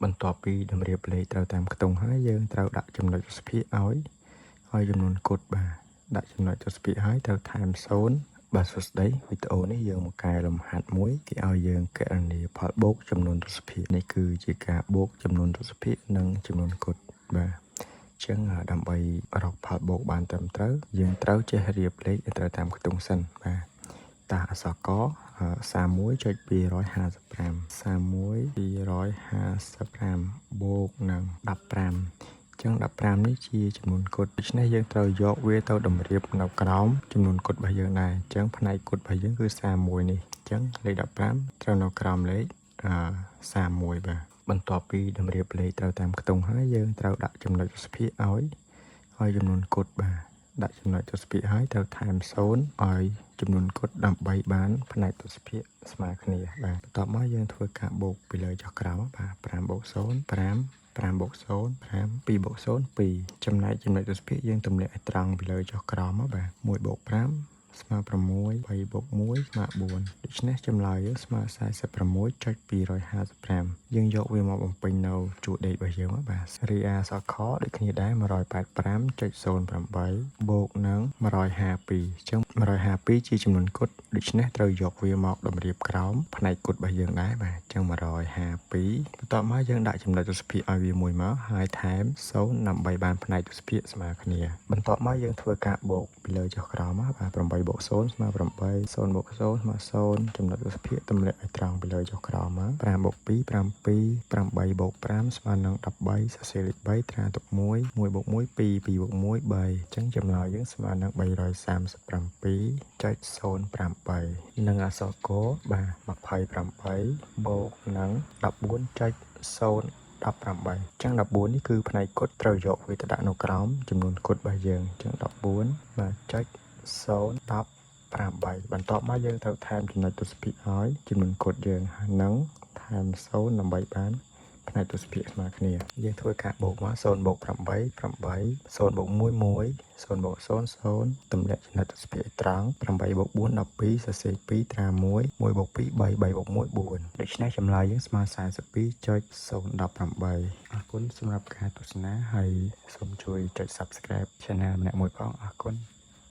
បន្ទាប់ពីតម្រៀបលេខត្រូវតាមខ្ទង់ហើយយើងត្រូវដាក់ចំណុចទស្សភាគឲ្យចំនួនគត់បាទដាក់ចំណុចទស្សភាគហើយត្រូវថែម0បាទសួស្តីវីដេអូនេះយើងមកកែលំហាត់មួយគេឲ្យយើងគណនាផលបូកចំនួនទស្សភាគនេះគឺជាការបូកចំនួនទស្សភាគនិងចំនួនគត់បាទចឹងដើម្បីរកផលបូកបានត្រឹមត្រូវយើងត្រូវចេះរៀបលេខឲ្យត្រូវតាមខ្ទង់សិនបាទតាអក្សរក31.255 31.255បូកនឹង15ចឹង15នេះជាចំនួនគត់ដូច្នេះយើងត្រូវយកវាទៅតម្រៀបនៅក្រោមចំនួនគត់របស់យើងដែរចឹងផ្នែកគត់របស់យើងគឺ31នេះចឹងលេខ15ត្រូវនៅក្រោមលេខ31បាទបន្ទាប់ពីតម្រៀបលេខត្រូវតាមខ្ទង់ហើយយើងត្រូវដាក់ចំណុចទស្សភាគឲ្យចំនួនគត់បាទដាក់ចំណុចទស្សភាគហើយត្រូវថែម0ឲ្យចំនួនគត់ដើម្បីបានផ្នែកទស្សភាគស្មើគ្នាបាទបន្ទាប់មកយើងធ្វើការបូកពីលើចុះក្រោមបាទ5បូក0 5 5បូក0 5 2បូក0 2ចំណែកចំណុចទស្សភាគយើងទម្លាក់ឲ្យត្រង់ពីលើចុះក្រោមមកបាទ1បូក5ស្មើ6 3បូក1ស្មើ4ដូច្នេះចម្លើយយើងស្មើ 46.255 យើងយកវាមកបំពេញនៅជួរដេករបស់យើងមកបាទរីឯអក្សរខដូចគ្នាដែរ 185.08 បូកនឹង152អញ្ចឹង152ជាចំនួនគត់ដូច្នេះត្រូវយកវាមកតម្រៀបក្រោមផ្នែកគត់របស់យើងដែរបាទអញ្ចឹង152បន្ទាប់មកយើងដាក់ចំណុចទស្សភាគឲ្យវាមួយមកហើយថែម0ដើម្បីបានផ្នែកទស្សភាគស្មើគ្នាបន្ទាប់មកយើងធ្វើការបូកពីលើចុះក្រោមមកបាទ8បូក0ស្មើ8 0បូក0ស្មើ0ចំណុចទស្សភាគទម្លាក់ឲ្យត្រង់ពីលើចុះក្រោមមក5បូក2 7 8បូក5ស្មើនឹង13សរសេរលេខ3ត្រាទុក1 1បូក1 2 2បូក1 3អញ្ចឹងចម្លើយយើងស្មើនឹង 337.08 និងអក្សរកបាទ28បូកនឹង14.018អញ្ចឹង14នេះគឺផ្នែកគត់ត្រូវយកវាទៅដាក់នៅក្រោមចំនួនគត់របស់យើងអញ្ចឹង14បាទចុច018បន្ទាប់មកយើងត្រូវថែមចំណុចទស្សភាគឲ្យចំនួនគត់យើងនិងថែម0ដើម្បីបានផ្នែកទស្សភាគស្មើគ្នាយើងធ្វើការបូកមក0បូក8 8 0បូក1 1 0បូក0 0ទម្លាក់ចំណុចទស្សភាគត្រង់8បូក4 12សរសេរ2ត្រា1 1បូក2 3 3បូក1 4ដូច្នេះចម្លើយយើងស្មើ 42.018 អរគុណសម្រាប់ការទស្សនាហើយសូមជួយចុច Subscribe Channel ម្នាក់មួយផងអរគុណ